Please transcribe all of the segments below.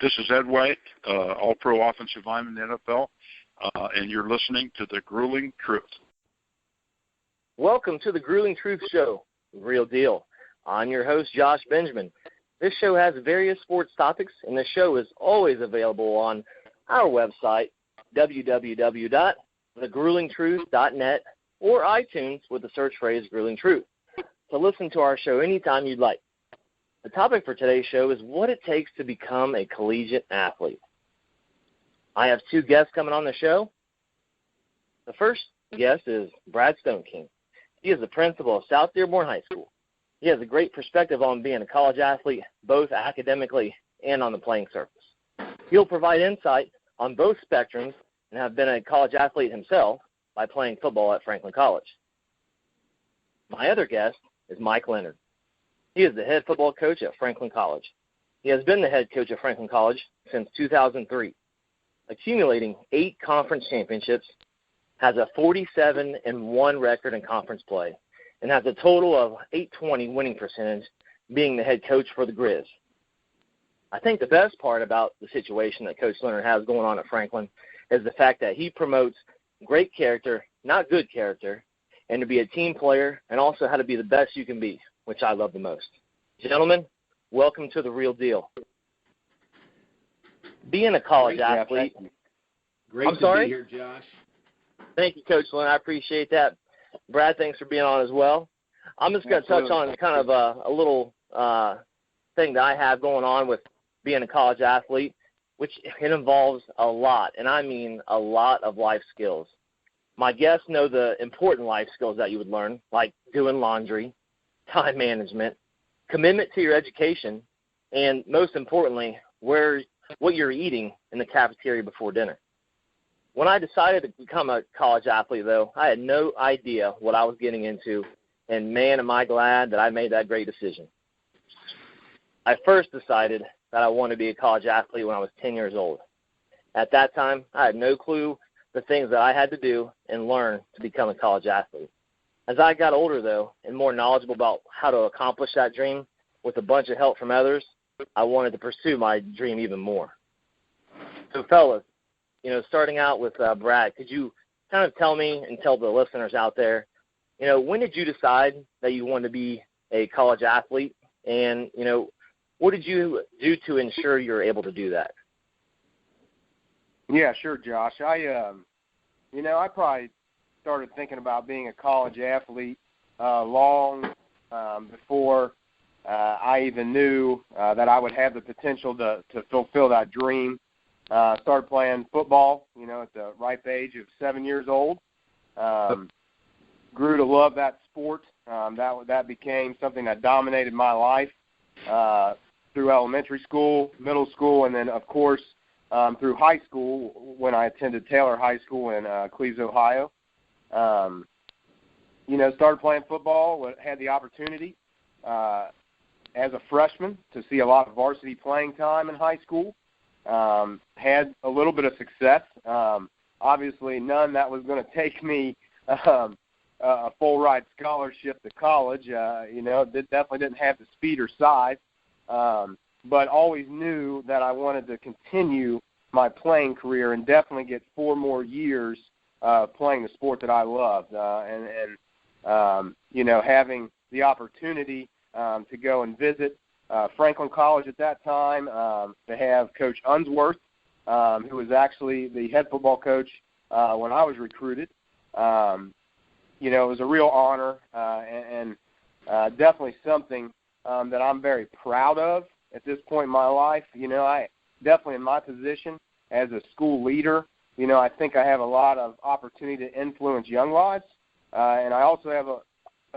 This is Ed White, All-Pro Offensive Lineman in the NFL, and you're listening to The Grueling Truth. Welcome to The Grueling Truth Show, Real Deal. I'm your host, Josh Benjamin. This show has various sports topics, and the show is always available on our website, www.thegruelingtruth.net, or iTunes with the search phrase Grueling Truth, to listen to our show anytime you'd like. The topic for today's show is what it takes to become a collegiate athlete. I have two guests coming on the show. The first guest is Brad Stoneking. He is the principal of South Dearborn High School. He has a great perspective on being a college athlete, both academically and on the playing surface. He'll provide insight on both spectrums and have been a college athlete himself by playing football at Franklin College. My other guest is Mike Leonard. He is the head football coach at Franklin College. He has been the head coach at Franklin College since 2003, accumulating 8 conference championships, has a 47-1 record in conference play, and has a total of 820 winning percentage, being the head coach for the Grizz. I think the best part about the situation that Coach Leonard has going on at Franklin is the fact that he promotes great character, not good character, and to be a team player, and also how to be the best you can be, which I love the most. Gentlemen, welcome to The Real Deal. Being a college athlete. Great to be here, Josh. Thank you, Coach Leonard. I appreciate that. Brad, thanks for being on as well. I'm just going to touch on kind of a little thing that I have going on with being a college athlete, which it involves a lot, and I mean a lot of life skills. My guests know the important life skills that you would learn, like doing laundry, time management, commitment to your education, and most importantly, what you're eating in the cafeteria before dinner. When I decided to become a college athlete, though, I had no idea what I was getting into, and man, am I glad that I made that great decision. I first decided that I wanted to be a college athlete when I was 10 years old. At that time, I had no clue the things that I had to do and learn to become a college athlete. As I got older, though, and more knowledgeable about how to accomplish that dream with a bunch of help from others, I wanted to pursue my dream even more. So, fellas, starting out with Brad, could you kind of tell me and tell the listeners out there, when did you decide that you wanted to be a college athlete? And, what did you do to ensure you were able to do that? Yeah, sure, Josh. I probably started thinking about being a college athlete long before I even knew that I would have the potential to fulfill that dream. Started playing football, at the ripe age of 7 years old. Grew to love that sport. That became something that dominated my life through elementary school, middle school, and then, of course, through high school when I attended Taylor High School in Cleves, Ohio. Started playing football, had the opportunity as a freshman to see a lot of varsity playing time in high school. Had a little bit of success. Obviously, none that was going to take me a full ride scholarship to college. It definitely didn't have the speed or size, but always knew that I wanted to continue my playing career and definitely get 4 more years playing the sport that I loved, and having the opportunity to go and visit Franklin College at that time, to have Coach Unsworth, who was actually the head football coach when I was recruited. It was a real honor and definitely something that I'm very proud of at this point in my life. I definitely in my position as a school leader, I think I have a lot of opportunity to influence young lives, and I also have a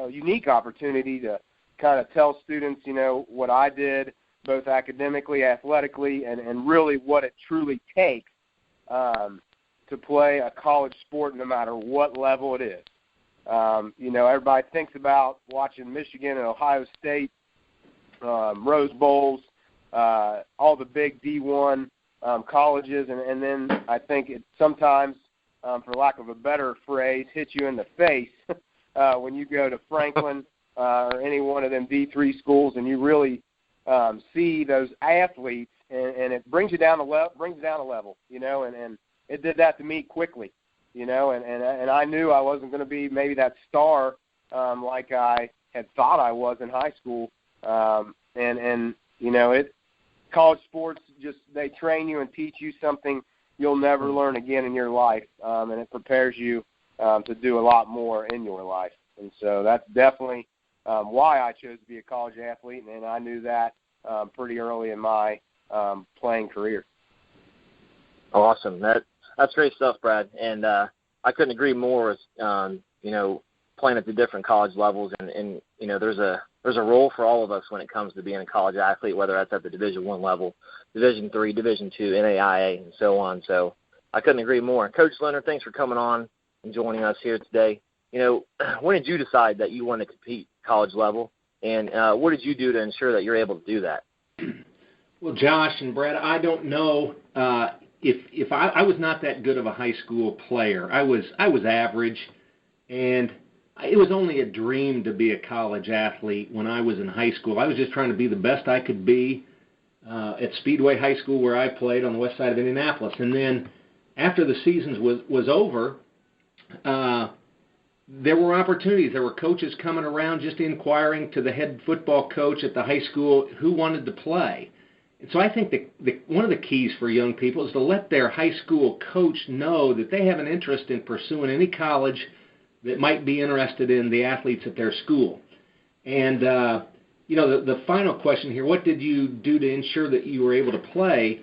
unique opportunity to kind of tell students, what I did, both academically, athletically, and really what it truly takes to play a college sport no matter what level it is. Everybody thinks about watching Michigan and Ohio State, Rose Bowls, all the big D1 colleges, and then I think it sometimes, for lack of a better phrase, hits you in the face when you go to Franklin or any one of them D3 schools and you really see those athletes and it brings you down a level, you know, and it did that to me quickly, you know, and I knew I wasn't going to be maybe that star like I had thought I was in high school, and you know, college sports they train you and teach you something you'll never learn again in your life, and it prepares you to do a lot more in your life, and so that's definitely why I chose to be a college athlete, and I knew that pretty early in my playing career. Awesome. That's great stuff, Brad. And I couldn't agree more with, you know, playing at the different college levels. And you know, there's a role for all of us when it comes to being a college athlete, whether that's at the Division I level, Division III, Division II, NAIA, and so on. So I couldn't agree more. Coach Leonard, thanks for coming on and joining us here today. You know, when did you decide that you wanted to compete college level? And what did you do to ensure that you're able to do that? Well, Josh and Brad, I don't know if I was not that good of a high school player. I was average, and it was only a dream to be a college athlete when I was in high school. I was just trying to be the best I could be at Speedway High School, where I played on the west side of Indianapolis. And then after the seasons was over, there were opportunities. There were coaches coming around just inquiring to the head football coach at the high school who wanted to play. And so I think one of the keys for young people is to let their high school coach know that they have an interest in pursuing any college that might be interested in the athletes at their school. And, you know, the final question here, what did you do to ensure that you were able to play?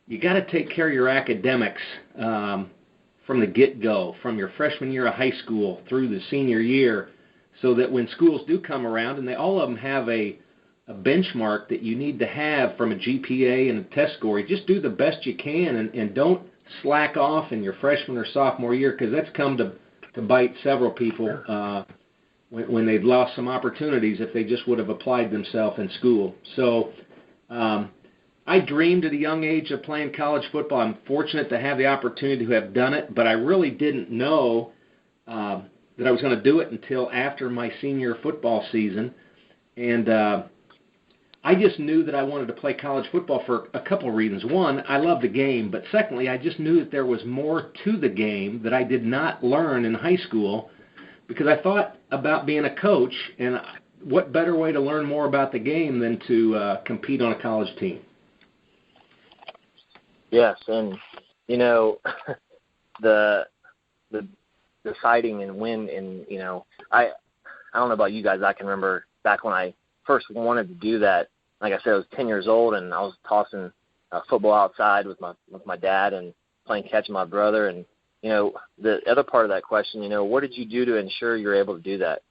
You got to take care of your academics from the get-go, from your freshman year of high school through the senior year, so that when schools do come around, and all of them have a benchmark that you need to have from a GPA and a test score, you just do the best you can and don't slack off in your freshman or sophomore year, because that's come to bite several people when they've lost some opportunities if they just would have applied themselves in school. So I dreamed at a young age of playing college football. I'm fortunate to have the opportunity to have done it, but I really didn't know that I was going to do it until after my senior football season. And I just knew that I wanted to play college football for a couple of reasons. One, I love the game, but secondly, I just knew that there was more to the game that I did not learn in high school, because I thought about being a coach, and what better way to learn more about the game than to compete on a college team. Yes, and, you know, the deciding and when, and, you know, I don't know about you guys, I can remember back when I first wanted to do that. Like I said, I was 10 years old, and I was tossing football outside with my dad and playing catch with my brother. And, you know, the other part of that question, you know, what did you do to ensure you're able to do that?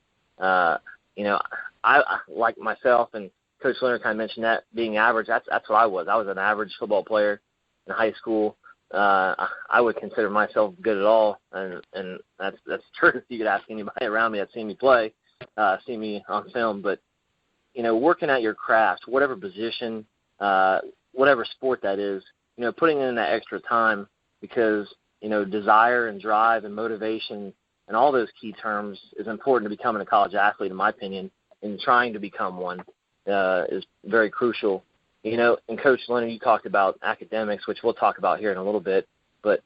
You know, I like myself, and Coach Leonard kind of mentioned that, being average, that's what I was. I was an average football player in high school. I would consider myself good at all, and that's true. You could ask anybody around me that's seen me play, see me on film. But, you know, working at your craft, whatever position, whatever sport that is, you know, putting in that extra time, because, you know, desire and drive and motivation and all those key terms is important to becoming a college athlete, in my opinion, and trying to become one is very crucial. You know, and Coach Leonard, you talked about academics, which we'll talk about here in a little bit, but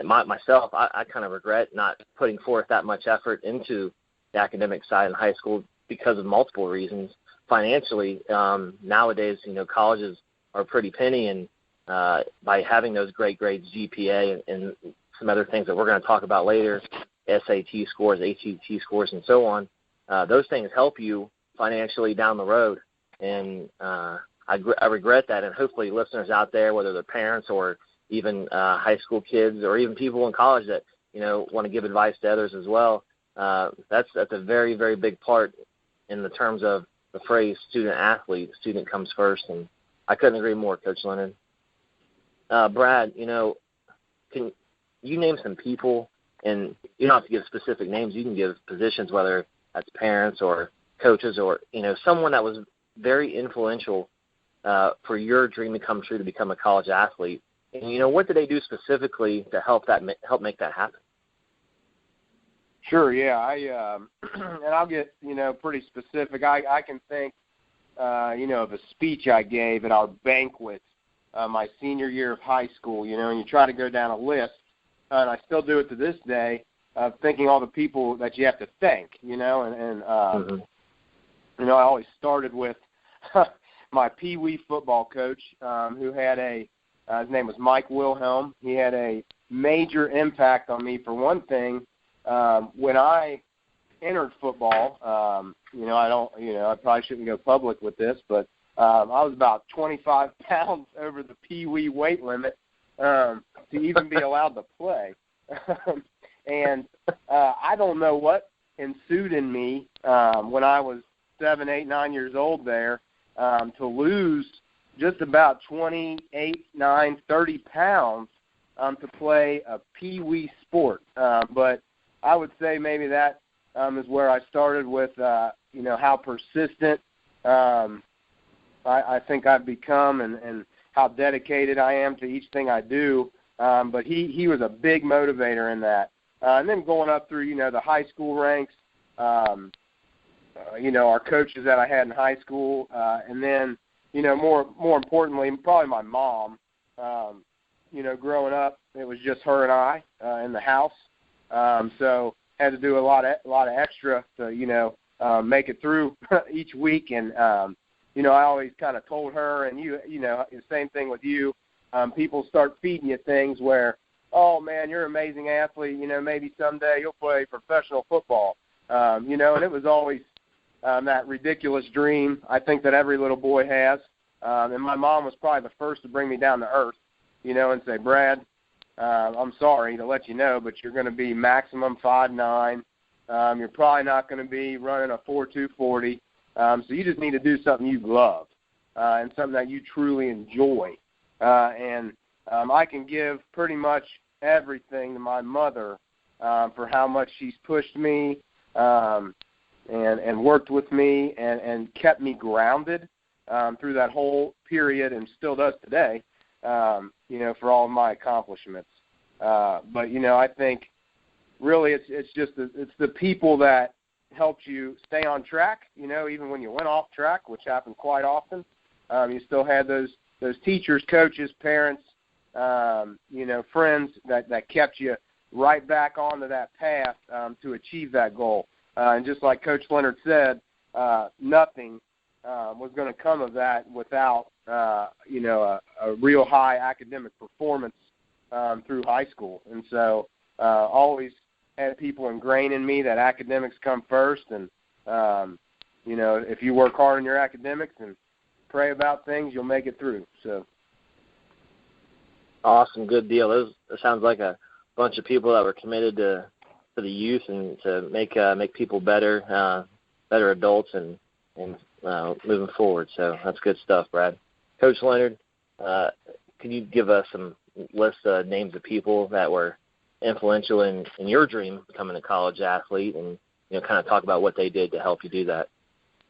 myself, I kind of regret not putting forth that much effort into the academic side in high school because of multiple reasons. Financially, nowadays, you know, colleges are pretty penny, and by having those great grades, GPA, and some other things that we're going to talk about later, SAT scores, ACT scores, and so on, those things help you financially down the road. And I regret that, and hopefully listeners out there, whether they're parents or even high school kids or even people in college that, you know, want to give advice to others as well, that's a very, very big part in the terms of the phrase student athlete. The student comes first, and I couldn't agree more, Coach Leonard. Brad, you know, can you name some people, and you don't have to give specific names, you can give positions, whether that's parents or coaches or, you know, someone that was very influential for your dream to come true to become a college athlete. And, you know, what did they do specifically to help make that happen? Sure, yeah. And I'll get, you know, pretty specific. I can think, you know, of a speech I gave at our banquet my senior year of high school, and you try to go down a list, and I still do it to this day, of thinking all the people that you have to thank, I always started with my Pee Wee football coach, who had his name was Mike Wilhelm. He had a major impact on me. For one thing, when I entered football, I probably shouldn't go public with this, but I was about 25 pounds over the Pee Wee weight limit to even be allowed to play. And I don't know what ensued in me when I was 7, 8, 9 years old there to lose just about 28, 9, 30 pounds to play a Pee Wee sport. But I would say maybe that is where I started with, how persistent I think I've become and how dedicated I am to each thing I do. But he was a big motivator in that. And then going up through, the high school ranks, our coaches that I had in high school, and then, more importantly, probably my mom. Growing up, it was just her and I in the house. So had to do a lot of extra to, make it through each week. And, I always kind of told her, and the same thing with you, people start feeding you things where, oh, man, you're an amazing athlete. Maybe someday you'll play professional football. And it was always that ridiculous dream I think that every little boy has. And my mom was probably the first to bring me down to earth, and say, Brad, I'm sorry to let you know, but you're going to be maximum 5'9". You're probably not going to be running a 4.2 40. So you just need to do something you love and something that you truly enjoy. And I can give pretty much everything to my mother for how much she's pushed me and worked with me and kept me grounded through that whole period, and still does today, for all of my accomplishments. But, I think really it's the people that helped you stay on track, even when you went off track, which happened quite often. You still had those teachers, coaches, parents, friends that kept you right back onto that path to achieve that goal. And just like Coach Leonard said, nothing was going to come of that without, a real high academic performance through high school. And so always had people ingrain in me that academics come first. And, if you work hard in your academics and pray about things, you'll make it through. So. Awesome, good deal. It sounds like a bunch of people that were committed to the youth and to make people better adults and moving forward. So that's good stuff, Brad. Coach Leonard, can you give us some list of names of people that were influential in your dream of becoming a college athlete, and kind of talk about what they did to help you do that?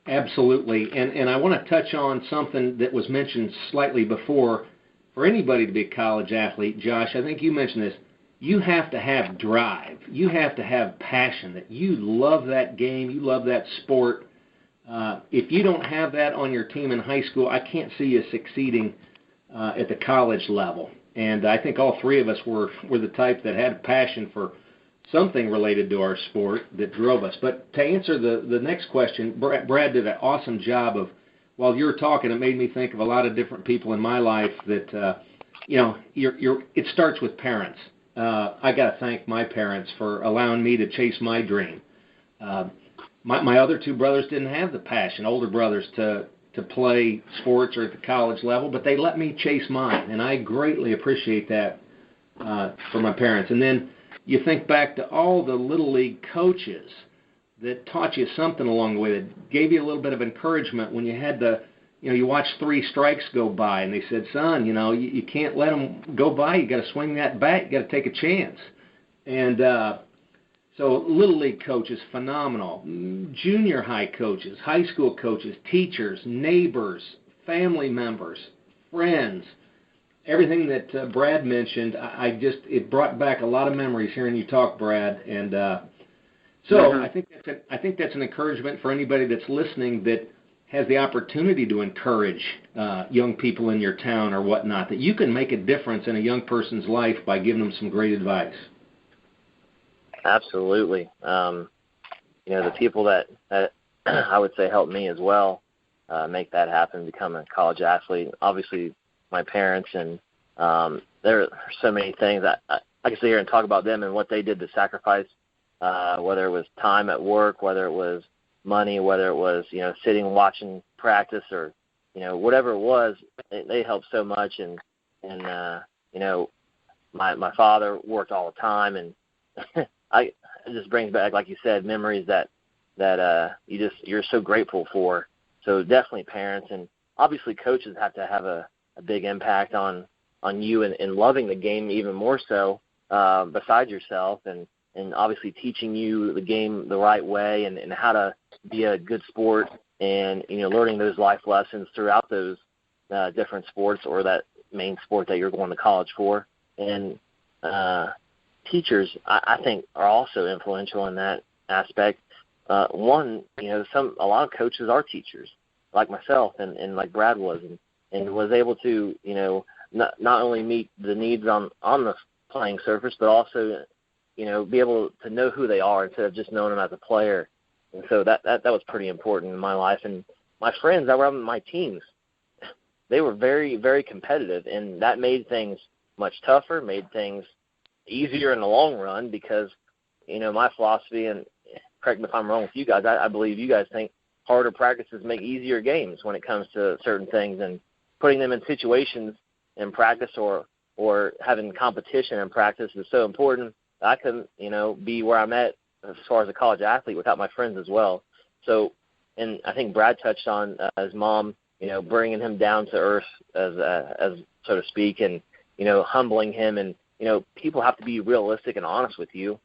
Absolutely, and I want to touch on something that was mentioned slightly before. For anybody to be a college athlete, Josh, I think you mentioned this, you have to have drive. You have to have passion, that you love that game, you love that sport. If you don't have that on your team in high school, I can't see you succeeding at the college level. And I think all three of us were the type that had a passion for something related to our sport that drove us. But to answer the next question, Brad did an awesome job of, while you were talking, it made me think of a lot of different people in my life that, it starts with parents. I got to thank my parents for allowing me to chase my dream. My other two brothers didn't have the passion, older brothers, to play sports or at the college level, but they let me chase mine, and I greatly appreciate that for my parents. And then you think back to all the Little League coaches that taught you something along the way, that gave you a little bit of encouragement when you had you watched 3 strikes go by, and they said, son, you can't let them go by. You got to swing that bat. You got to take a chance. And so Little League coaches, phenomenal. Junior high coaches, high school coaches, teachers, neighbors, family members, friends, everything that Brad mentioned, it brought back a lot of memories hearing you talk, Brad. And so I think that's an encouragement for anybody that's listening that has the opportunity to encourage young people in your town or whatnot, that you can make a difference in a young person's life by giving them some great advice. Absolutely. The people that I would say helped me as well make that happen, become a college athlete. Obviously, my parents, and there are so many things that I can sit here and talk about them and what they did to sacrifice, whether it was time at work, whether it was money, whether it was, sitting and watching practice, or, whatever it was. They helped so much. And my father worked all the time, and it just brings back, like you said, memories that you're so grateful for. So definitely parents, and obviously coaches have to have a big impact on you and loving the game even more so, besides yourself, and obviously teaching you the game the right way, and how to be a good sport, and learning those life lessons throughout those different sports, or that main sport that you're going to college for. And teachers, I think, are also influential in that aspect. A lot of coaches are teachers, like myself, and like Brad was, and was able to not only meet the needs on the playing surface, but also be able to know who they are instead of just knowing them as a player. And so that was pretty important in my life. And my friends that were on my teams, they were very, very competitive, and that made things much tougher, made things easier in the long run, because, my philosophy, and correct me if I'm wrong with you guys, I believe you guys think harder practices make easier games when it comes to certain things, and putting them in situations in practice or having competition in practice is so important. I couldn't, be where I'm at as far as a college athlete without my friends as well. So, and I think Brad touched on his mom, bringing him down to earth, as so to speak, and, humbling him. And, people have to be realistic and honest with you.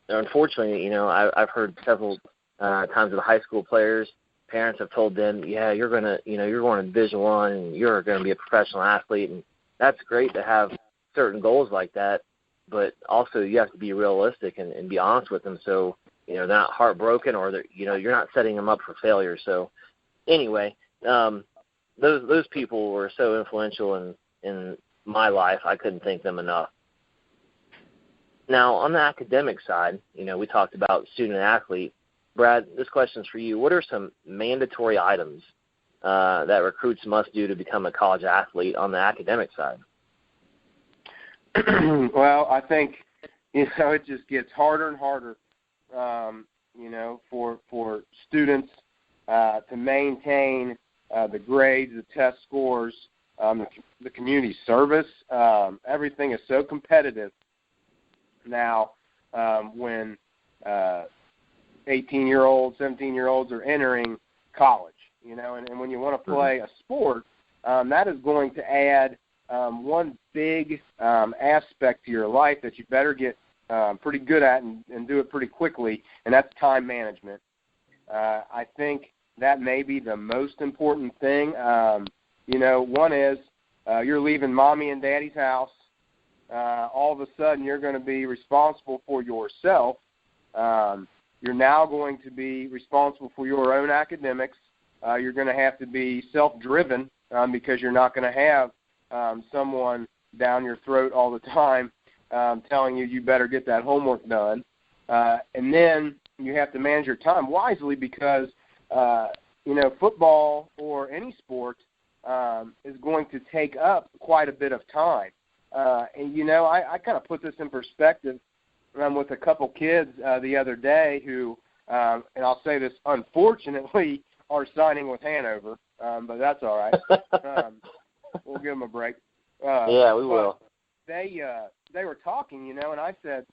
Unfortunately, I've heard several times of the high school players, parents have told them, you're going to Division I, and you're going to be a professional athlete. And that's great to have certain goals like that, but also you have to be realistic and be honest with them, so they're not heartbroken, or you're not setting them up for failure. So anyway, those people were so influential in my life. I couldn't thank them enough. Now, on the academic side, we talked about student athlete. Brad, this question's for you. What are some mandatory items that recruits must do to become a college athlete on the academic side? Well, I think, it just gets harder and harder, for students to maintain the grades, the test scores, the community service. Everything is so competitive now when 18-year-olds, 17-year-olds are entering college, and when you want to play a sport, that is going to add one big aspect to your life that you better get pretty good at and do it pretty quickly, and that's time management. I think that may be the most important thing. One is you're leaving mommy and daddy's house. All of a sudden you're going to be responsible for yourself. You're now going to be responsible for your own academics. You're going to have to be self-driven because you're not going to have someone down your throat all the time telling you better get that homework done. And then you have to manage your time wisely because, football or any sport is going to take up quite a bit of time. And, I kind of put this in perspective with a couple kids the other day who, and I'll say this, unfortunately, are signing with Hanover, but that's all right. We'll give them a break. Yeah, we will. They were talking, and I said,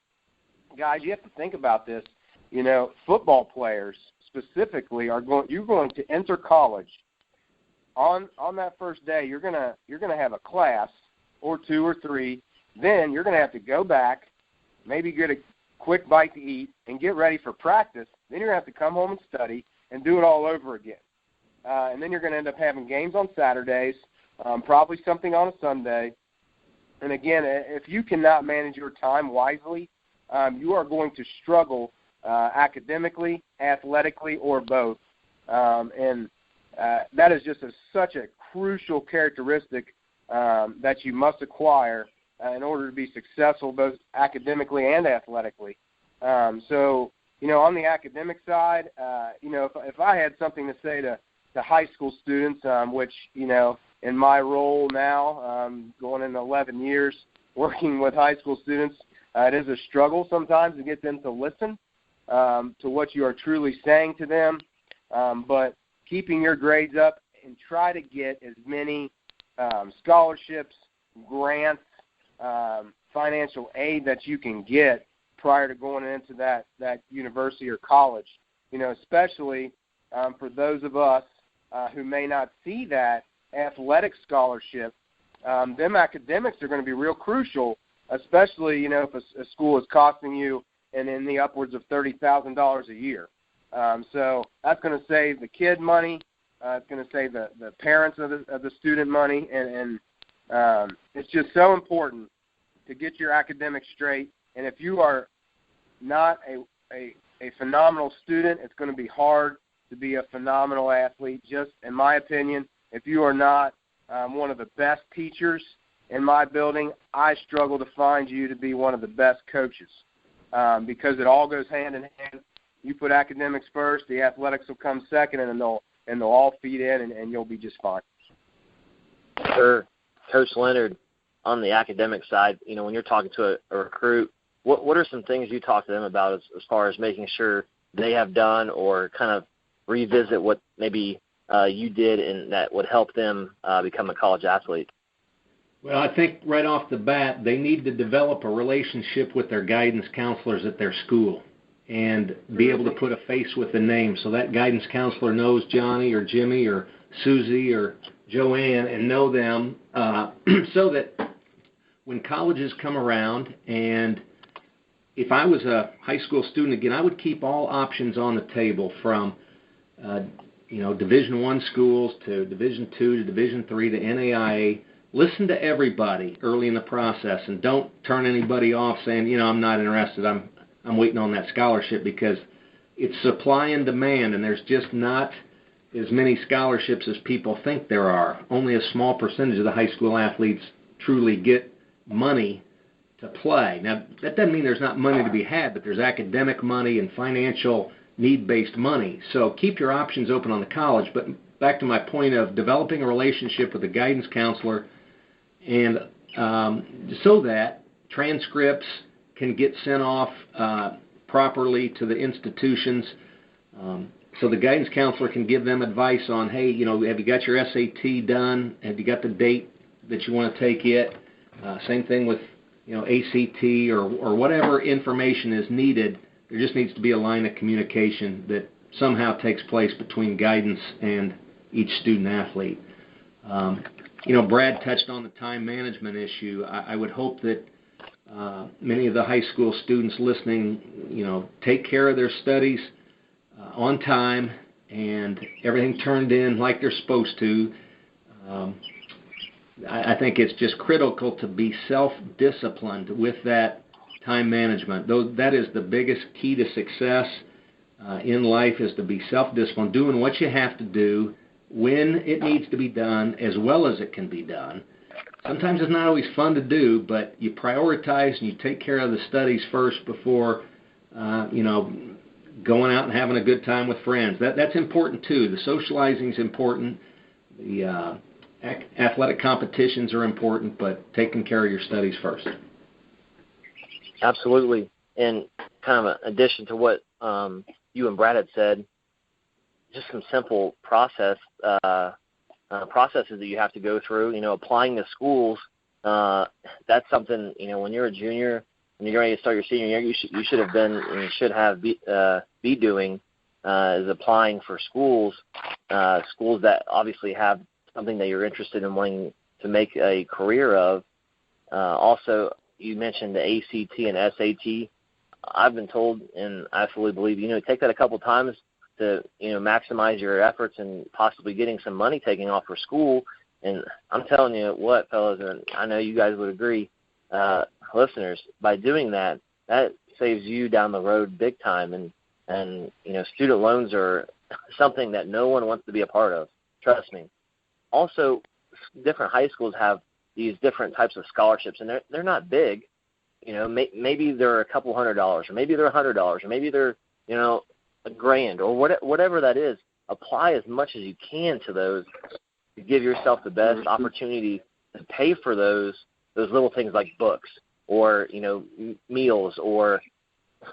guys, you have to think about this. Football players specifically you're going to enter college. On that first day, you're gonna have a class or two or three. Then you're gonna have to go back, maybe get a quick bite to eat, and get ready for practice. Then you're gonna have to come home and study and do it all over again. And then you're gonna end up having games on Saturdays, probably something on a Sunday. And again, if you cannot manage your time wisely, you are going to struggle academically, athletically, or both. And that is just such a crucial characteristic that you must acquire in order to be successful both academically and athletically. So, on the academic side, if I had something to say to high school students, which, in my role now, going into 11 years working with high school students, it is a struggle sometimes to get them to listen to what you are truly saying to them. But keeping your grades up and try to get as many scholarships, grants, financial aid that you can get prior to going into that university or college, especially for those of us who may not see that athletic scholarship. Them academics are going to be real crucial, especially, if a school is costing you in the upwards of $30,000 a year. So that's going to save the kid money. It's going to save the parents of the student money. And it's just so important to get your academics straight. And if you are not a phenomenal student, it's going to be hard to be a phenomenal athlete, just in my opinion. If you are not one of the best teachers in my building, I struggle to find you to be one of the best coaches because it all goes hand in hand. You put academics first, the athletics will come second, and they'll all feed in, and you'll be just fine. Sure. Coach Leonard, on the academic side, when you're talking to a recruit, what are some things you talk to them about as far as making sure they have done or kind of revisit what maybe you did and that would help them become a college athlete? Well, I think right off the bat, they need to develop a relationship with their guidance counselors at their school and be able to put a face with the name so that guidance counselor knows Johnny or Jimmy or Susie or Joanne and know them so that when colleges come around, and if I was a high school student, again, I would keep all options on the table from Division I schools to Division II to Division III to NAIA. Listen to everybody early in the process and don't turn anybody off saying, I'm not interested, I'm waiting on that scholarship, because it's supply and demand, and there's just not as many scholarships as people think there are. Only a small percentage of the high school athletes truly get money to play. Now, that doesn't mean there's not money to be had, but there's academic money and financial need-based money. So keep your options open on the college. But back to my point of developing a relationship with a guidance counselor, and so that transcripts can get sent off properly to the institutions, so the guidance counselor can give them advice on, hey, have you got your SAT done? Have you got the date that you want to take it? Same thing with ACT or whatever information is needed. There just needs to be a line of communication that somehow takes place between guidance and each student athlete. Brad touched on the time management issue. I would hope that many of the high school students listening, take care of their studies on time and everything turned in like they're supposed to. I think it's just critical to be self-disciplined with that time management. That is the biggest key to success in life, is to be self-disciplined, doing what you have to do when it needs to be done as well as it can be done. Sometimes it's not always fun to do, but you prioritize and you take care of the studies first before, going out and having a good time with friends. That's important too. The socializing is important. The athletic competitions are important, but taking care of your studies first. Absolutely. And kind of an addition to what you and Brad had said, just some simple processes that you have to go through. Applying to schools, that's something, when you're a junior, when you're ready to start your senior year, you should have been and you should have be doing is applying for schools that obviously have something that you're interested in wanting to make a career of. Also, you mentioned the ACT and SAT. I've been told, and I fully believe, take that a couple times to, maximize your efforts and possibly getting some money taken off for school. And I'm telling you what, fellas, and I know you guys would agree, listeners, by doing that saves you down the road big time. And student loans are something that no one wants to be a part of. Trust me. Also, different high schools have these different types of scholarships, and they're not big. You know, maybe they're a couple $100, or maybe they're $100, or maybe they're, you know, $1,000, or whatever that is. Apply as much as you can to those to give yourself the best opportunity to pay for those little things like books, or, you know, meals, or,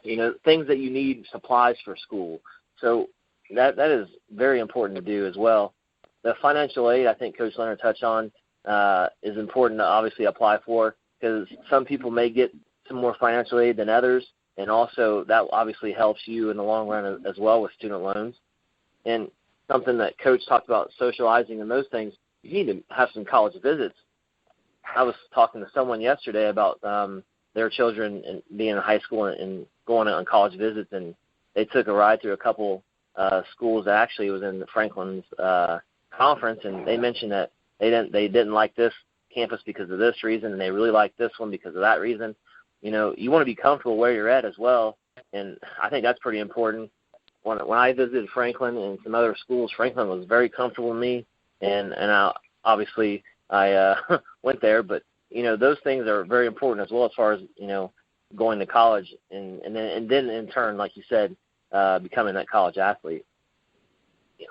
you know, things that you need, supplies for school. So that is very important to do as well. The financial aid, I think Coach Leonard touched on, is important to obviously apply for, because some people may get some more financial aid than others, and also that obviously helps you in the long run as well with student loans. And something that Coach talked about, socializing and those things, you need to have some college visits. I was talking to someone yesterday about their children and being in high school and going on college visits, and they took a ride through a couple schools. Actually, it was in the Franklin's conference, and they mentioned that they didn't like this campus because of this reason, and they really like this one because of that reason. You know, you want to be comfortable where you're at as well, and I think that's pretty important. When I visited Franklin and some other schools, Franklin was very comfortable with me, and I went there. But, you know, those things are very important as well as far as, you know, going to college and then in turn, like you said, becoming that college athlete.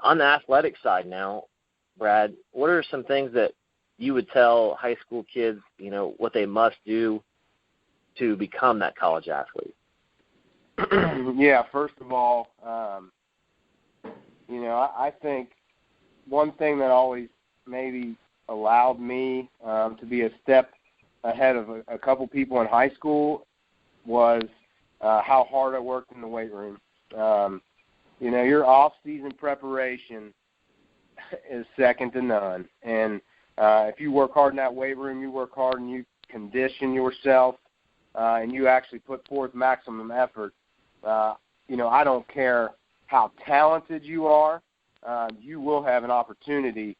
On the athletic side now, Brad, what are some things that you would tell high school kids, you know, what they must do to become that college athlete? Yeah, first of all, you know, I think one thing that always maybe allowed me to be a step ahead of a couple people in high school was how hard I worked in the weight room. You know, your off-season preparation is second to none. And if you work hard in that weight room, you work hard and you condition yourself, and you actually put forth maximum effort, you know, I don't care how talented you are, you will have an opportunity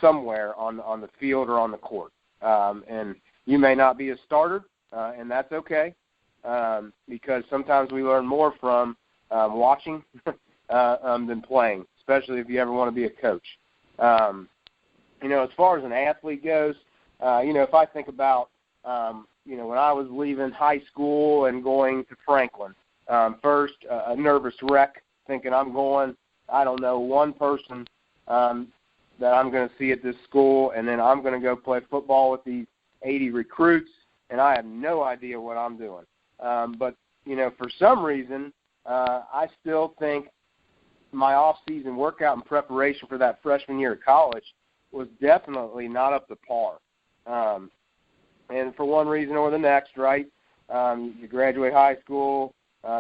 somewhere on the field or on the court. And you may not be a starter, and that's okay, because sometimes we learn more from watching than playing, especially if you ever want to be a coach. You know, as far as an athlete goes, you know, if I think about, you know, when I was leaving high school and going to Franklin, first a nervous wreck, thinking I'm going, I don't know, one person that I'm going to see at this school, and then I'm going to go play football with these 80 recruits, and I have no idea what I'm doing. But, you know, for some reason, I still think my off-season workout and preparation for that freshman year of college was definitely not up to par. And for one reason or the next, right, you graduate high school,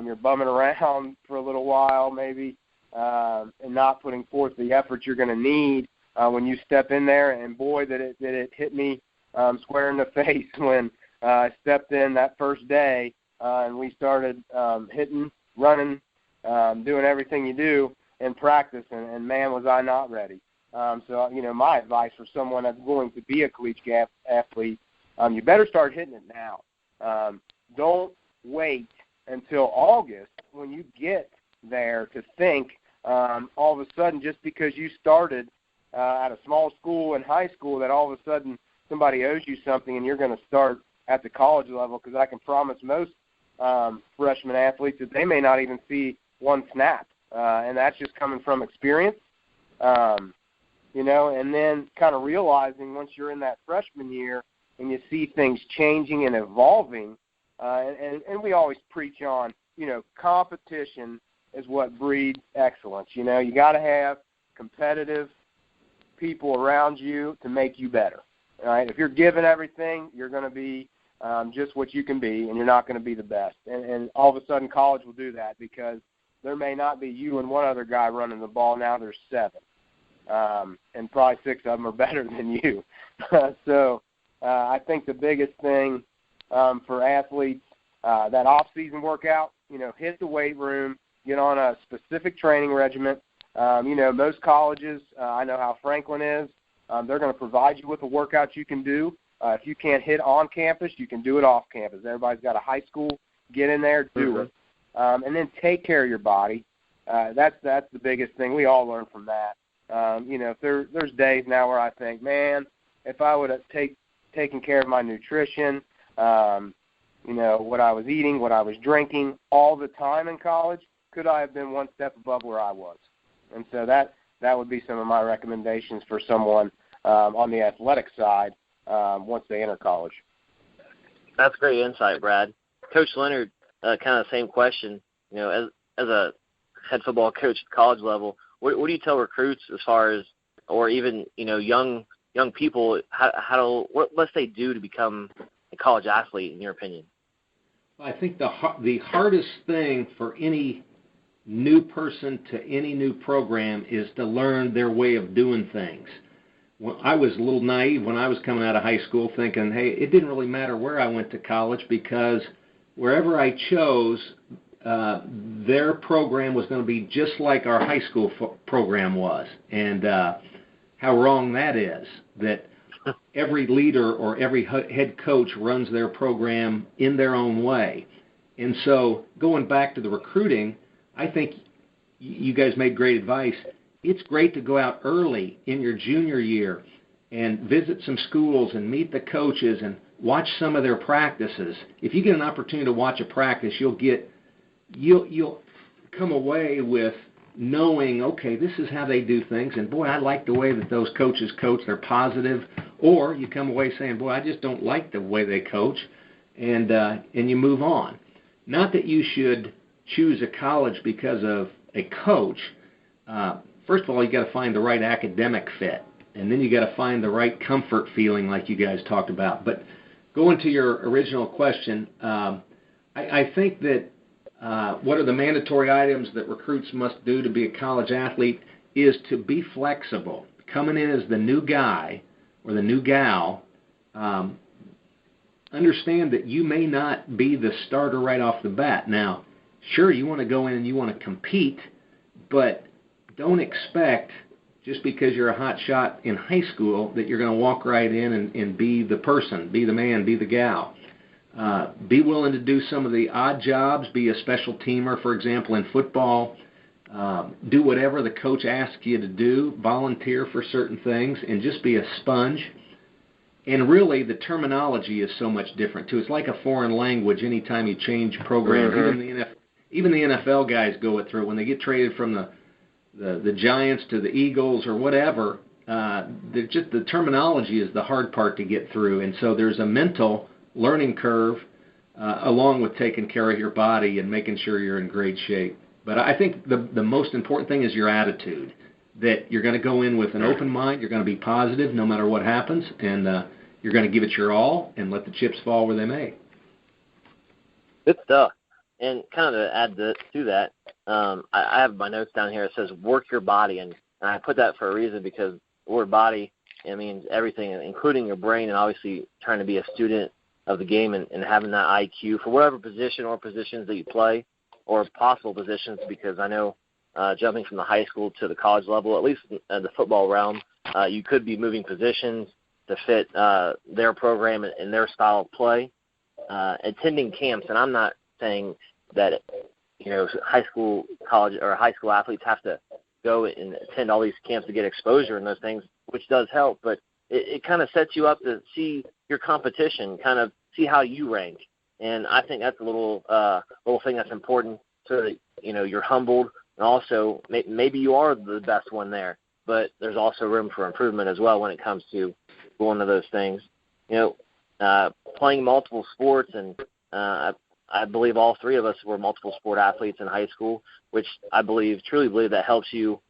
you're bumming around for a little while maybe, and not putting forth the effort you're going to need when you step in there. And, boy, did it hit me square in the face when I stepped in that first day and we started hitting, running, doing everything you do in practice, and man, was I not ready. So, you know, my advice for someone that's going to be a collegiate athlete, you better start hitting it now. Don't wait until August when you get there to think all of a sudden just because you started at a small school in high school that all of a sudden somebody owes you something and you're going to start at the college level, because I can promise most freshman athletes that they may not even see one snap, and that's just coming from experience. You know, and then kind of realizing once you're in that freshman year and you see things changing and evolving, and we always preach on, you know, competition is what breeds excellence. You know, you got to have competitive people around you to make you better, right? If you're giving everything, you're going to be just what you can be, and you're not going to be the best. And all of a sudden college will do that, because there may not be you and one other guy running the ball. Now there's 7. And probably 6 of them are better than you. So I think the biggest thing for athletes, that off-season workout, you know, hit the weight room, get on a specific training regimen. You know, most colleges, I know how Franklin is, they're going to provide you with a workout you can do. If you can't hit on campus, you can do it off campus. Everybody's got a high school. Get in there, do it. And then take care of your body. That's the biggest thing. We all learn from that. If there's days now where I think, man, if I would have taken care of my nutrition, what I was eating, what I was drinking all the time in college, could I have been one step above where I was? And so that would be some of my recommendations for someone on the athletic side once they enter college. That's great insight, Brad. Coach Leonard, kind of the same question. As a head football coach at college level, what do you tell recruits as far as, or even young people, what must they do to become a college athlete, in your opinion? I think the hardest thing for any new person to any new program is to learn their way of doing things. I was a little naive when I was coming out of high school, thinking, hey, it didn't really matter where I went to college because wherever I chose, their program was going to be just like our high school program was. And how wrong that is, that every leader or every head coach runs their program in their own way. And so going back to the recruiting, I think you guys made great advice. It's great to go out early in your junior year and visit some schools and meet the coaches and watch some of their practices. If you get an opportunity to watch a practice, you'll come away with knowing, okay, this is how they do things, and boy, I like the way that those coaches coach. They're positive. Or you come away saying, boy, I just don't like the way they coach, and you move on. Not that you should choose a college because of a coach. First of all, you got to find the right academic fit, and then you got to find the right comfort feeling, like you guys talked about. But going to your original question, I think that what are the mandatory items that recruits must do to be a college athlete is to be flexible. Coming in as the new guy or the new gal, understand that you may not be the starter right off the bat. Now, sure, you want to go in and you want to compete, but don't expect, just because you're a hot shot in high school, that you're going to walk right in and be the person, be the man, be the gal. Be willing to do some of the odd jobs, be a special teamer, for example, in football. Do whatever the coach asks you to do, volunteer for certain things, and just be a sponge. And really, the terminology is so much different, too. It's like a foreign language anytime you change programs. Mm-hmm. Even the NFL guys go through it. When they get traded from the Giants to the Eagles or whatever, the terminology is the hard part to get through. And so there's a mental learning curve along with taking care of your body and making sure you're in great shape. But I think the most important thing is your attitude, that you're going to go in with an open mind, you're going to be positive no matter what happens, and you're going to give it your all and let the chips fall where they may. Good stuff. And kind of to add to that, I have my notes down here. It says work your body, and I put that for a reason, because the word body, it means everything, including your brain, and obviously trying to be a student of the game and having that IQ for whatever position or positions that you play, or possible positions, because I know jumping from the high school to the college level, at least in the football realm, you could be moving positions to fit their program and their style of play. Attending camps, and I'm not saying that high school, college, or high school athletes have to go and attend all these camps to get exposure and those things, which does help, but it kind of sets you up to see your competition, kind of see how you rank. And I think that's a little thing that's important, so that you're humbled, and also maybe you are the best one there, but there's also room for improvement as well when it comes to going to those things. Playing multiple sports, and I believe all three of us were multiple sport athletes in high school, which I truly believe that helps you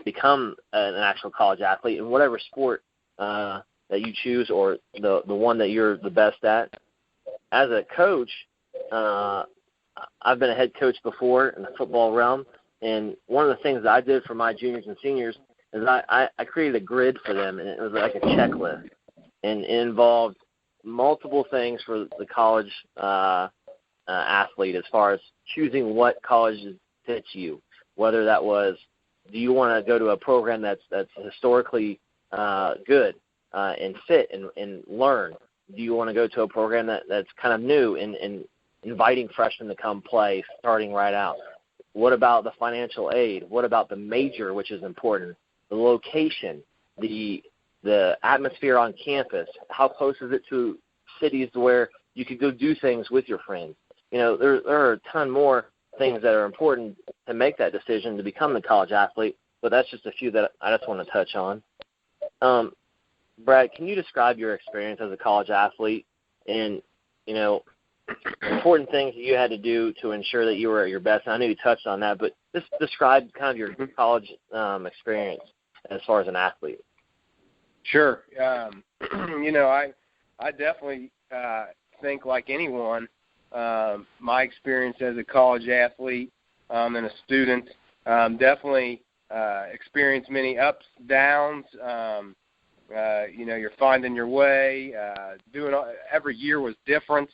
become an actual college athlete in whatever sport that you choose, or the one that you're the best at. As a coach, I've been a head coach before in the football realm, and one of the things that I did for my juniors and seniors is I created a grid for them, and it was like a checklist, and it involved multiple things for the college athlete, as far as choosing what college fits you, whether that was, do you want to go to a program that's historically good and fit and learn? Do you want to go to a program that's kind of new and inviting freshmen to come play starting right out? What about the financial aid? What about the major, which is important? The location, the atmosphere on campus. How close is it to cities where you could go do things with your friends? You know, there are a ton more things that are important to make that decision to become the college athlete, but that's just a few that I just want to touch on. Brad, can you describe your experience as a college athlete and, you know, important things that you had to do to ensure that you were at your best? And I know you touched on that, but just describe kind of your college experience as far as an athlete. Sure. You know, I definitely think, like anyone, my experience as a college athlete and a student definitely experienced many ups, downs. You know, you're finding your way. Every year was different.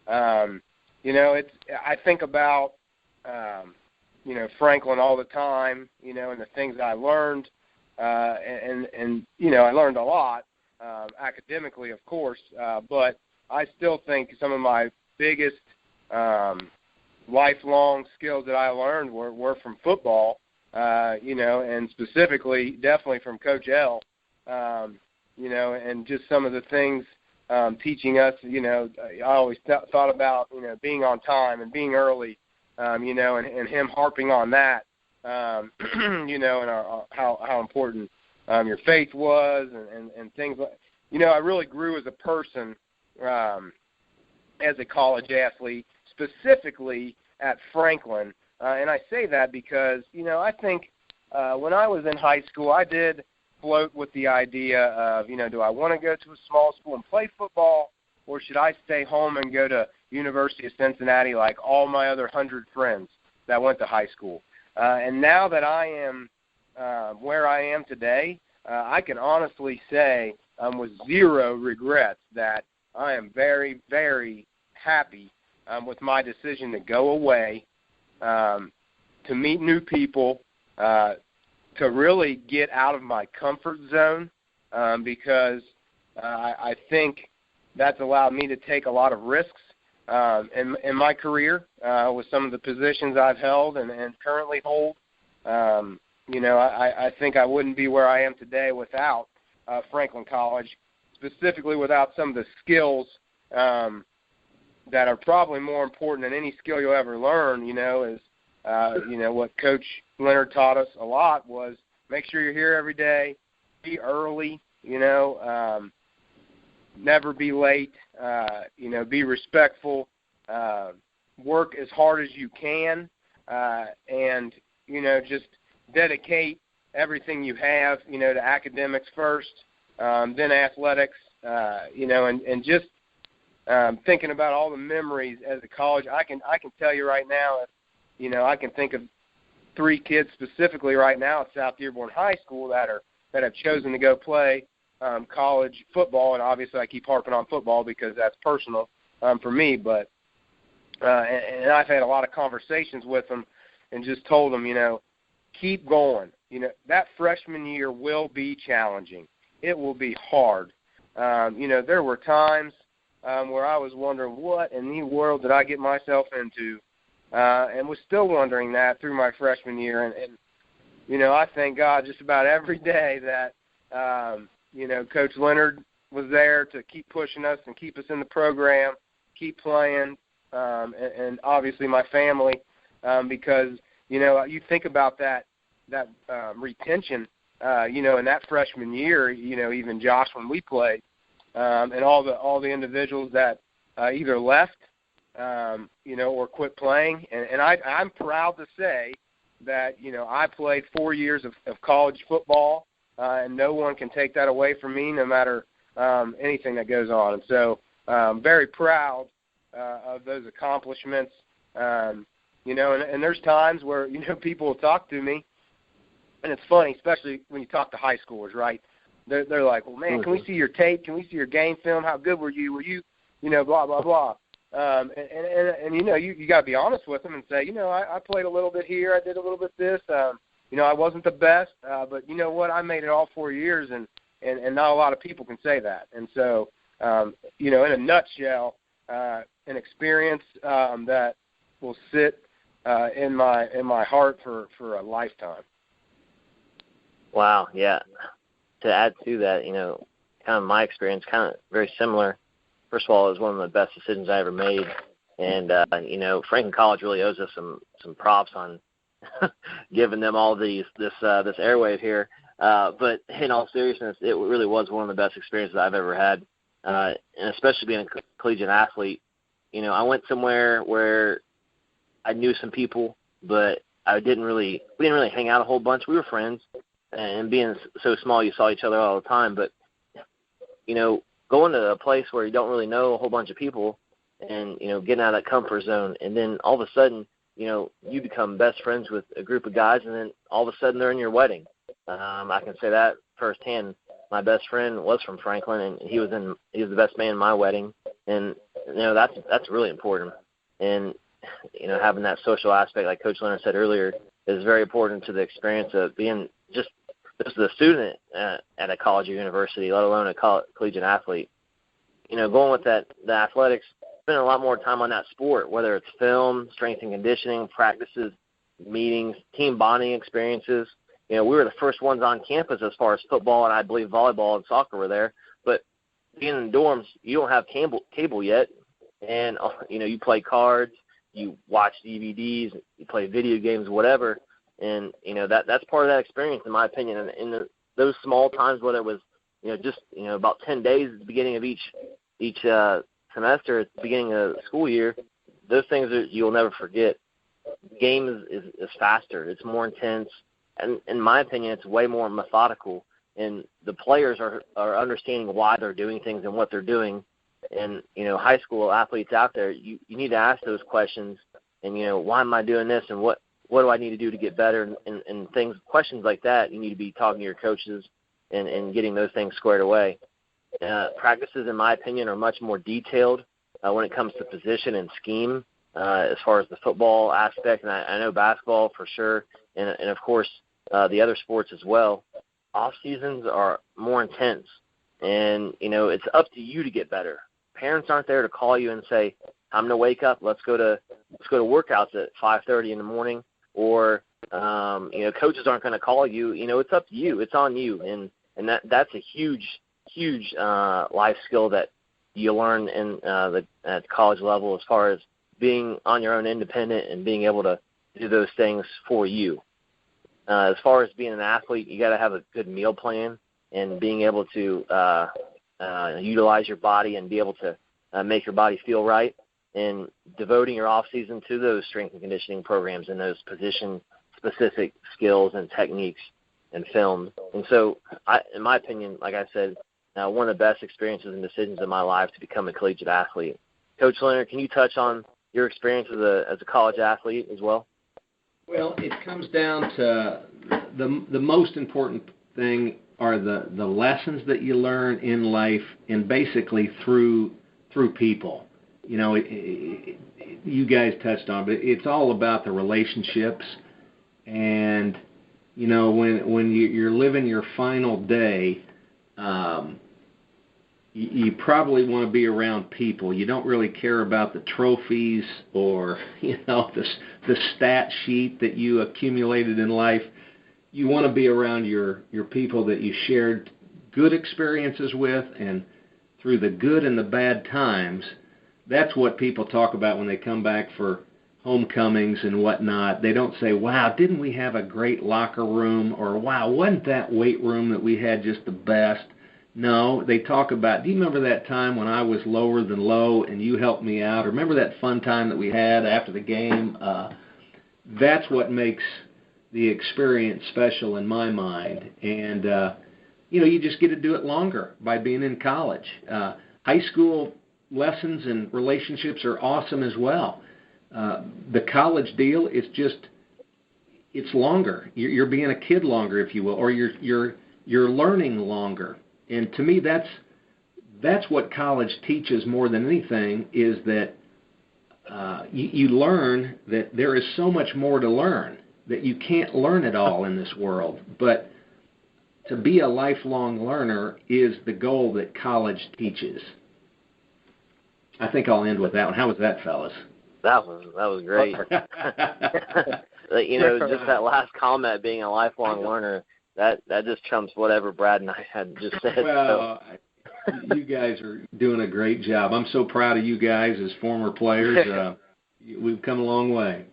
You know, I think about, you know, Franklin all the time, you know, and the things I learned. And you know, I learned a lot academically, of course, but I still think some of my biggest lifelong skills that I learned were from football, you know, and specifically definitely from Coach L, you know, and just some of the things teaching us, you know, I always thought about, you know, being on time and being early, you know, and him harping on that, you know, and how important your faith was and things like, you know, I really grew as a person as a college athlete, specifically at Franklin. And I say that because, you know, I think when I was in high school, I did float with the idea of, you know, do I want to go to a small school and play football, or should I stay home and go to University of Cincinnati like all my other 100 friends that went to high school? And now that I am where I am today, I can honestly say with zero regrets that I am very, very happy with my decision to go away, to meet new people, to really get out of my comfort zone, because I think that's allowed me to take a lot of risks in my career with some of the positions I've held and currently hold. You know, I think I wouldn't be where I am today without Franklin College, specifically without some of the skills that are probably more important than any skill you'll ever learn, you know, is, you know, what Coach Leonard taught us a lot was make sure you're here every day, be early, you know, never be late, you know, be respectful, work as hard as you can, and, you know, just dedicate everything you have, you know, to academics first, then athletics, you know, and just thinking about all the memories as a college. I can tell you right now, you know, I can think of 3 kids specifically right now at South Dearborn High School that have chosen to go play college football, and obviously I keep harping on football because that's personal for me. But and I've had a lot of conversations with them and just told them, you know, keep going. You know, that freshman year will be challenging. It will be hard. You know, there were times where I was wondering what in the world did I get myself into, and was still wondering that through my freshman year. And you know, I thank God just about every day that, you know, Coach Leonard was there to keep pushing us and keep us in the program, keep playing, and obviously my family, because, you know, you think about that retention, you know, in that freshman year, you know, even Josh when we played, and all the individuals that either left, you know, or quit playing. And I'm proud to say that, you know, I played 4 years of college football, and no one can take that away from me no matter anything that goes on. And so I'm very proud of those accomplishments. You know, and there's times where, you know, people will talk to me, and it's funny, especially when you talk to high schoolers, right? They're like, well, man, can we see your tape? Can we see your game film? How good were you? Were you, you know, blah, blah, blah. And you know, you got to be honest with them and say, you know, I played a little bit here. I did a little bit this. You know, I wasn't the best, but you know what? I made it all 4 years, and not a lot of people can say that. And so, you know, in a nutshell, an experience that will sit in my heart for a lifetime. Wow, yeah. To add to that, kind of my experience, kind of very similar. First of all, it was one of the best decisions I ever made. And, Franklin College really owes us some props on giving them all this airwave here. But in all seriousness, it really was one of the best experiences I've ever had. And especially being a collegiate athlete, I went somewhere where I knew some people, but we didn't really hang out a whole bunch. We were friends, and being so small, you saw each other all the time. But, going to a place where you don't really know a whole bunch of people and, getting out of that comfort zone, and then all of a sudden, you become best friends with a group of guys, and then all of a sudden they're in your wedding. I can say that firsthand. My best friend was from Franklin, and he was the best man in my wedding, and that's really important. And having that social aspect, like Coach Leonard said earlier, is very important to the experience of being just a student at a college or university, let alone a collegiate athlete. Going with the athletics, spending a lot more time on that sport, whether it's film, strength and conditioning, practices, meetings, team bonding experiences. We were the first ones on campus as far as football, and I believe volleyball and soccer were there. But being in dorms, you don't have cable yet, and you play cards, you watch DVDs, you play video games, whatever, and that's part of that experience, in my opinion. And in those small times, whether it was about 10 days at the beginning of each semester, at the beginning of the school year, those things you'll never forget. The game is faster, it's more intense. And in my opinion, it's way more methodical, and the players are understanding why they're doing things and what they're doing. And, high school athletes out there, you need to ask those questions and, why am I doing this, and what do I need to do to get better, and things, questions like that. You need to be talking to your coaches and getting those things squared away. Practices, in my opinion, are much more detailed when it comes to position and scheme as far as the football aspect, and I know basketball for sure, and of course, the other sports as well. Off seasons are more intense, and it's up to you to get better. Parents aren't there to call you and say, "I'm going to wake up. Let's go to workouts at 5:30 in the morning," or coaches aren't going to call you. It's up to you. It's on you, and that's a huge life skill that you learn at the college level, as far as being on your own, independent, and being able to do those things for you. As far as being an athlete, you got to have a good meal plan, and being able to utilize your body and be able to make your body feel right, and devoting your off season to those strength and conditioning programs and those position-specific skills and techniques and film. And so, in my opinion, like I said, one of the best experiences and decisions in my life to become a collegiate athlete. Coach Leonard, can you touch on your experience as a college athlete as well? Well, it comes down to the most important thing are the lessons that you learn in life, and basically through people. You guys touched on, but it's all about the relationships. And when you're living your final day, you probably want to be around people. You don't really care about the trophies or the stat sheet that you accumulated in life. You want to be around your people that you shared good experiences with, and through the good and the bad times. That's what people talk about when they come back for homecomings and whatnot. They don't say, "Wow, didn't we have a great locker room?" or "Wow, wasn't that weight room that we had just the best?" No, they talk about, "Do you remember that time when I was lower than low and you helped me out? Or remember that fun time that we had after the game?" That's what makes the experience special in my mind. And, you just get to do it longer by being in college. High school lessons and relationships are awesome as well. The college deal is it's longer. You're being a kid longer, if you will, or you're learning longer. And to me, that's what college teaches more than anything, is that you learn that there is so much more to learn, that you can't learn it all in this world. But to be a lifelong learner is the goal that college teaches. I think I'll end with that one. How was that, fellas? That was great. Just that last comment, being a lifelong learner, that just trumps whatever Brad and I had just said. Well, you guys are doing a great job. I'm so proud of you guys as former players. We've come a long way.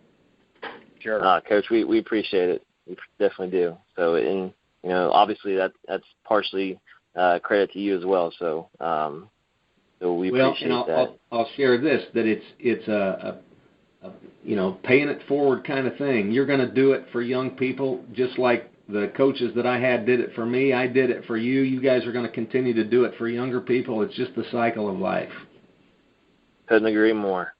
Sure. Coach, we appreciate it. We definitely do. So, and obviously that's partially credit to you as well. So, we appreciate that. I'll share this, that it's a paying it forward kind of thing. You're going to do it for young people just like the coaches that I had did it for me. I did it for you. You guys are going to continue to do it for younger people. It's just the cycle of life. Couldn't agree more.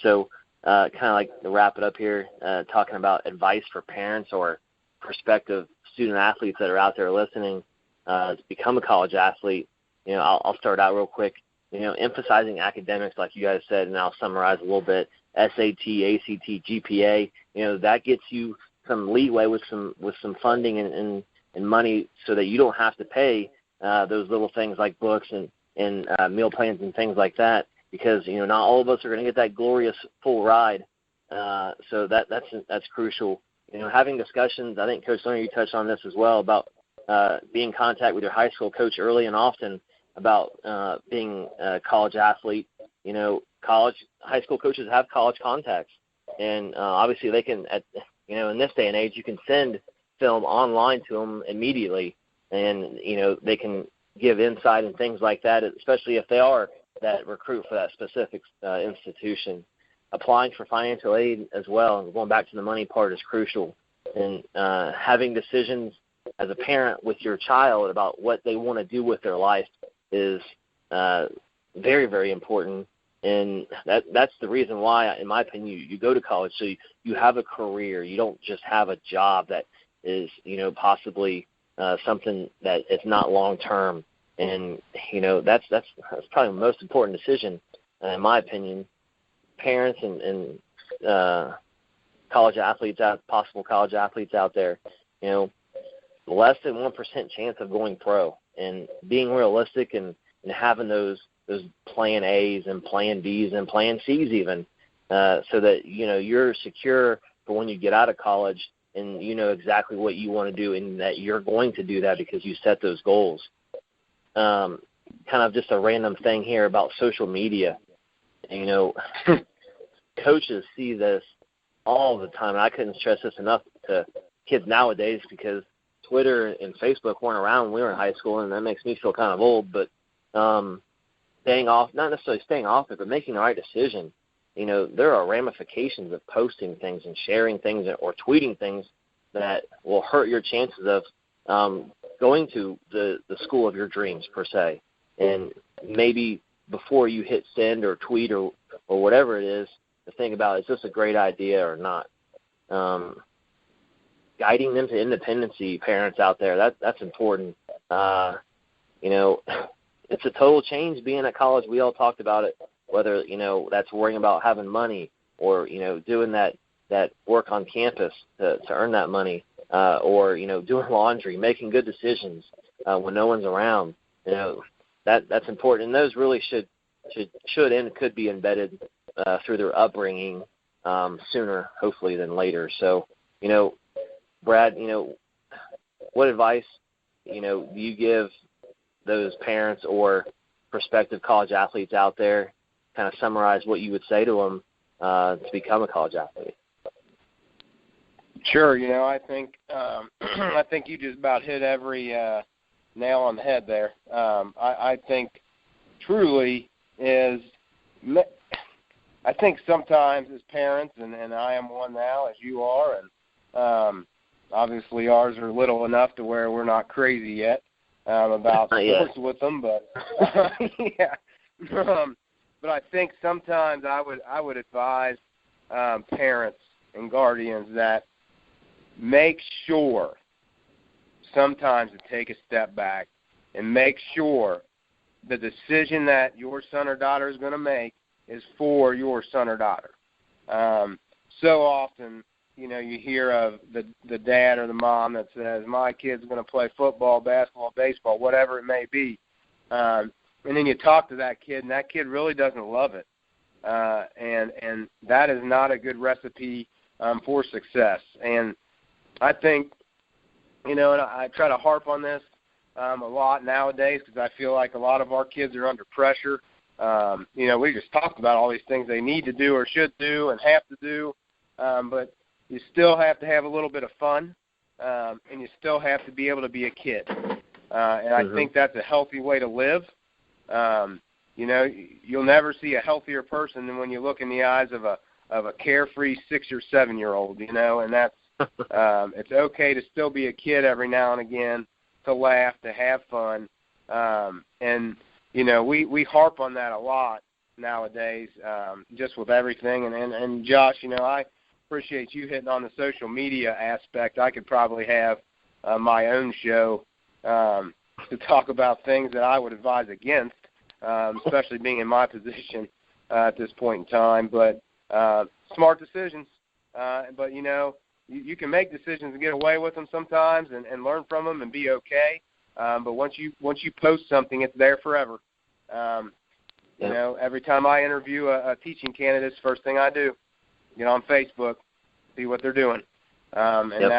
So, kind of like to wrap it up here, talking about advice for parents or prospective student athletes that are out there listening to become a college athlete. I'll start out real quick. Emphasizing academics, like you guys said, and I'll summarize a little bit. SAT, ACT, GPA. That gets you some leeway with some funding and money, so that you don't have to pay those little things like books and meal plans and things like that. Because not all of us are going to get that glorious full ride. So that's crucial. Having discussions. I think Coach Leonard, you touched on this as well, about being in contact with your high school coach early and often about being a college athlete. High school coaches have college contacts, and obviously they can. In this day and age, you can send film online to them immediately, and they can give insight and things like that, especially if they are that recruit for that specific institution. Applying for financial aid as well, and going back to the money part, is crucial. And having decisions as a parent with your child about what they want to do with their life is very, very important. And that's the reason why, in my opinion, you go to college, so you have a career. You don't just have a job that is, possibly something that is not long term. And that's probably the most important decision, in my opinion. Parents and possible college athletes out there, less than 1% chance of going pro, and being realistic and having those plan A's and plan B's and plan C's even, so that you're secure for when you get out of college, and exactly what you want to do, and that you're going to do that because you set those goals. Kind of just a random thing here about social media. Coaches see this all the time, and I couldn't stress this enough to kids nowadays, because Twitter and Facebook weren't around when we were in high school, and that makes me feel kind of old. But not necessarily staying off it, but making the right decision. There are ramifications of posting things and sharing things or tweeting things that will hurt your chances of going to the school of your dreams, per se. And maybe before you hit send or tweet or whatever it is, to think about, is this a great idea or not? Guiding them to independency, parents out there, that's important. It's a total change being at college. We all talked about it, whether, that's worrying about having money or, doing that work on campus to earn that money, or, doing laundry, making good decisions when no one's around. That's important. And those really should and could be embedded through their upbringing sooner, hopefully, than later. So, Brad, what advice, do you give those parents or prospective college athletes out there? Kind of summarize what you would say to them to become a college athlete. Sure. I think I think you just about hit every nail on the head there. I think truly is, I think sometimes as parents, and I am one now, as you are, and obviously ours are little enough to where we're not crazy yet about sports with them, but yeah. But I think sometimes I would advise parents and guardians that make sure sometimes to take a step back and make sure the decision that your son or daughter is going to make is for your son or daughter. So often, you hear of the dad or the mom that says, my kid's going to play football, basketball, baseball, whatever it may be. And then you talk to that kid, and that kid really doesn't love it. and that is not a good recipe for success. And I think, and I try to harp on this a lot nowadays because I feel like a lot of our kids are under pressure. We just talked about all these things they need to do or should do and have to do, but you still have to have a little bit of fun, and you still have to be able to be a kid. And I think that's a healthy way to live. You'll never see a healthier person than when you look in the eyes of a carefree 6 or 7 year old, and that's it's okay to still be a kid every now and again, to laugh, to have fun. And we harp on that a lot nowadays, just with everything. And Josh, I appreciate you hitting on the social media aspect. I could probably have my own show to talk about things that I would advise against, especially being in my position at this point in time. But smart decisions. But, you can make decisions and get away with them sometimes and learn from them and be okay. But once you post something, it's there forever. Every time I interview a teaching candidate, first thing I do, get on Facebook, see what they're doing. And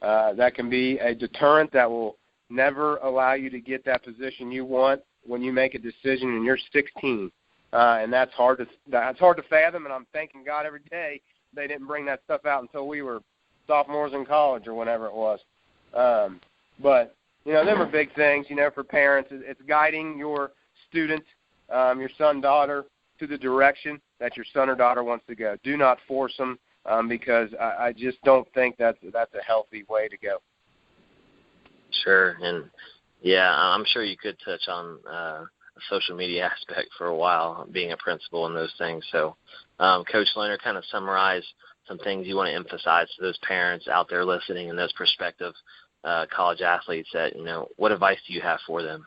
that can be a deterrent that will never allow you to get that position you want when you make a decision and you're 16. And that's hard to fathom, and I'm thanking God every day they didn't bring that stuff out until we were sophomores in college or whenever it was. But, them are big things, for parents. It's guiding your student, your son, daughter, to the direction that your son or daughter wants to go. Do not force them because I just don't think that's a healthy way to go. Sure. And, I'm sure you could touch on the social media aspect for a while, being a principal and those things. So, Coach Leonard, kind of summarize some things you want to emphasize to those parents out there listening and those prospective college athletes that, what advice do you have for them?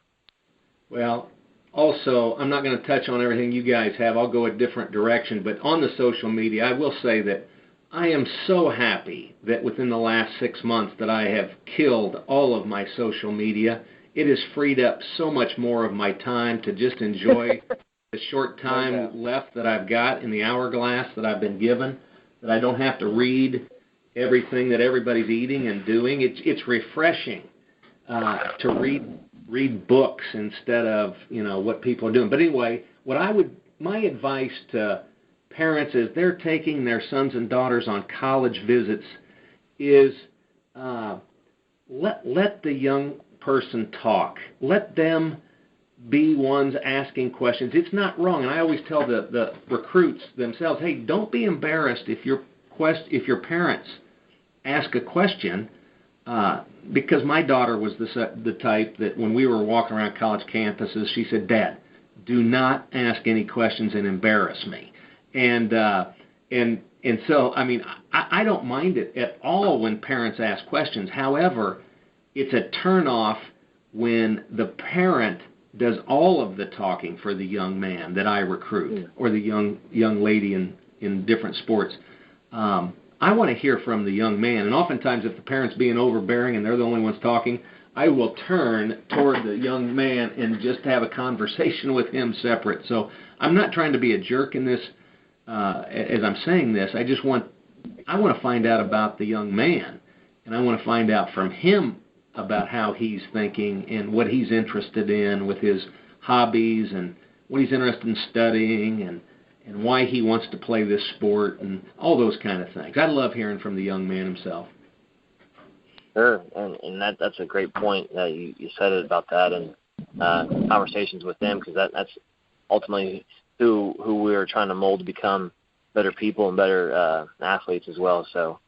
Well, also, I'm not going to touch on everything you guys have. I'll go a different direction. But on the social media, I will say that I am so happy that within the last 6 months that I have killed all of my social media. It has freed up so much more of my time to just enjoy the short time left that I've got in the hourglass that I've been given, that I don't have to read everything that everybody's eating and doing. It's refreshing to read books instead of, what people are doing. But anyway, my advice to parents as they're taking their sons and daughters on college visits is let the young person talk. Let them be ones asking questions. It's not wrong. And I always tell the recruits themselves, hey, don't be embarrassed if your parents ask a question, because my daughter was the type that when we were walking around college campuses, she said, Dad, do not ask any questions and embarrass me. And so, I don't mind it at all when parents ask questions. However, it's a turnoff when the parent does all of the talking for the young man that I recruit or the young lady in different sports. I want to hear from the young man, and oftentimes if the parent's being overbearing and they're the only ones talking, I will turn toward the young man and just have a conversation with him separate. So I'm not trying to be a jerk in this as I'm saying this. I want to find out about the young man, and I want to find out from him about how he's thinking and what he's interested in with his hobbies and what he's interested in studying and why he wants to play this sport and all those kind of things. I love hearing from the young man himself. Sure, and that's a great point that you said it about that and conversations with them, because that's ultimately who we're trying to mold to become better people and better athletes as well. So,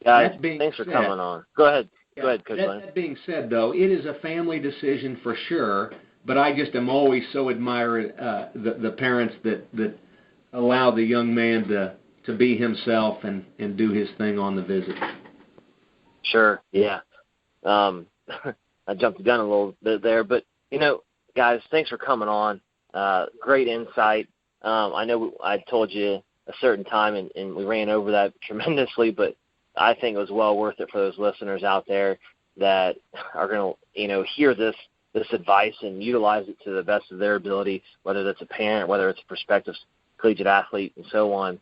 guys, thanks for coming on. Go ahead. Go ahead, Coach Leonard. That being said, though, it is a family decision for sure, but I just am always so admiring the parents that allow the young man to be himself and do his thing on the visit. Sure, yeah. I jumped the gun a little bit there, but, guys, thanks for coming on. Great insight. I know I told you a certain time, and we ran over that tremendously, but I think it was well worth it for those listeners out there that are going to, hear this advice and utilize it to the best of their ability, whether that's a parent, whether it's a prospective collegiate athlete, and so on.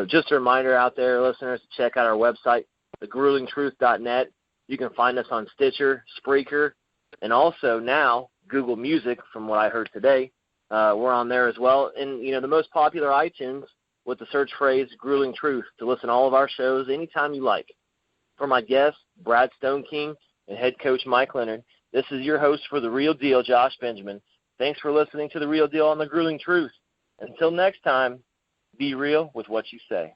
Just a reminder out there, listeners, to check out our website, thegruelingtruth.net. You can find us on Stitcher, Spreaker, and also now Google Music, from what I heard today. We're on there as well. And, the most popular iTunes with the search phrase Grueling Truth to listen to all of our shows anytime you like. For my guests, Brad Stoneking and head coach Mike Leonard, this is your host for The Real Deal, Josh Benjamin. Thanks for listening to The Real Deal on The Grueling Truth. Until next time, be real with what you say.